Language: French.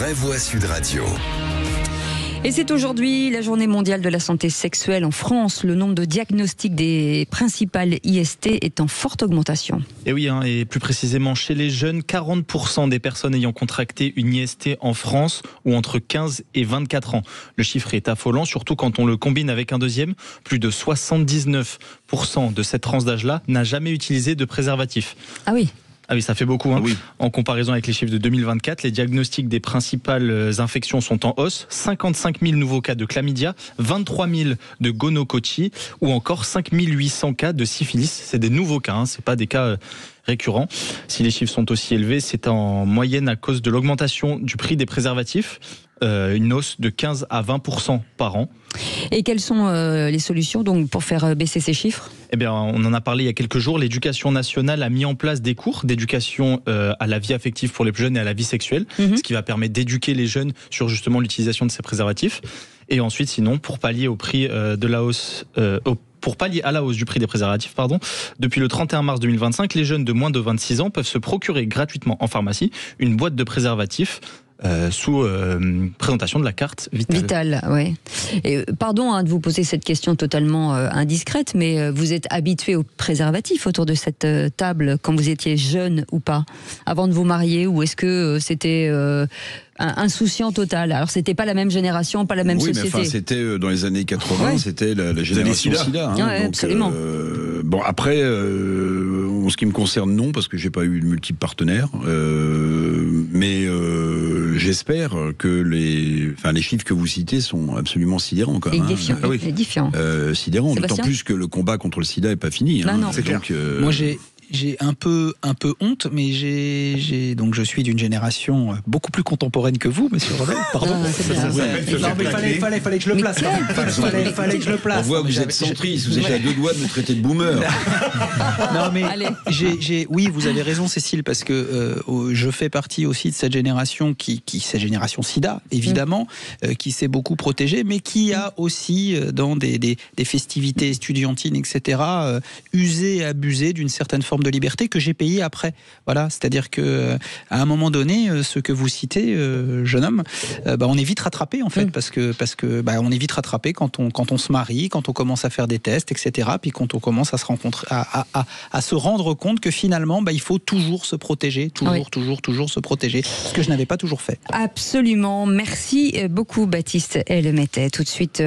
vraie voix Sud Radio. Et c'est aujourd'hui la journée mondiale de la santé sexuelle en France. Le nombre de diagnostics des principales IST est en forte augmentation. Et oui, et plus précisément chez les jeunes, 40% des personnes ayant contracté une IST en France ont entre 15 et 24 ans. Le chiffre est affolant, surtout quand on le combine avec un deuxième. Plus de 79% de cette tranche d'âge-là n'a jamais utilisé de préservatif. Ah oui. Ah oui, ça fait beaucoup. Oui. En comparaison avec les chiffres de 2024, les diagnostics des principales infections sont en hausse. 55 000 nouveaux cas de chlamydia, 23 000 de gonococcus ou encore 5 800 cas de syphilis. C'est des nouveaux cas, c'est pas des cas récurrents. Si les chiffres sont aussi élevés, c'est en moyenne à cause de l'augmentation du prix des préservatifs. Une hausse de 15 à 20% par an. Et quelles sont les solutions donc, pour faire baisser ces chiffres ? Eh bien, on en a parlé il y a quelques jours. L'Éducation nationale a mis en place des cours d'éducation à la vie affective pour les plus jeunes et à la vie sexuelle, ce qui va permettre d'éduquer les jeunes sur justement l'utilisation de ces préservatifs. Et ensuite, sinon, pour pallier au prix de la hausse, pour pallier à la hausse du prix des préservatifs, depuis le 31 mars 2025, les jeunes de moins de 26 ans peuvent se procurer gratuitement en pharmacie une boîte de préservatifs sous présentation de la carte Vitale. Oui. Et pardon de vous poser cette question totalement indiscrète, mais vous êtes habitué aux préservatifs autour de cette table quand vous étiez jeune ou pas, avant de vous marier, ou est-ce que c'était insouciant total? Alors c'était pas la même génération, pas la même société. Oui, mais enfin c'était dans les années 80, c'était la génération SIDA. Donc, absolument. Bon après, en ce qui me concerne, non, parce que j'ai pas eu de multiples partenaires, mais j'espère que les chiffres que vous citez sont absolument sidérants quand même. Édifiants. Sidérants, d'autant plus que le combat contre le SIDA n'est pas fini. Non. C'est clair. Moi j'ai un peu honte, mais donc je suis d'une génération beaucoup plus contemporaine que vous, monsieur Rodel. Pardon. Il fallait que je le place. Fallait que je le place. On voit que vous êtes centriste, vous êtes à deux doigts de me traiter de boomer. Non mais oui, vous avez raison, Cécile, parce que je fais partie aussi de cette génération cette génération SIDA, évidemment, qui s'est beaucoup protégée, mais qui a aussi dans des festivités estudiantines, etc., usé et abusé d'une certaine forme de liberté que j'ai payée après. Voilà, c'est-à-dire que à un moment donné, ce que vous citez, jeune homme, on est vite rattrapé en fait, parce que on est vite rattrapé quand on se marie, quand on commence à faire des tests, etc. Puis quand on commence à se rencontrer, à se rendre compte que finalement, il faut toujours se protéger, toujours se protéger, ce que je n'avais pas toujours fait. Absolument. Merci beaucoup, Baptiste Ellemettet. Tout de suite.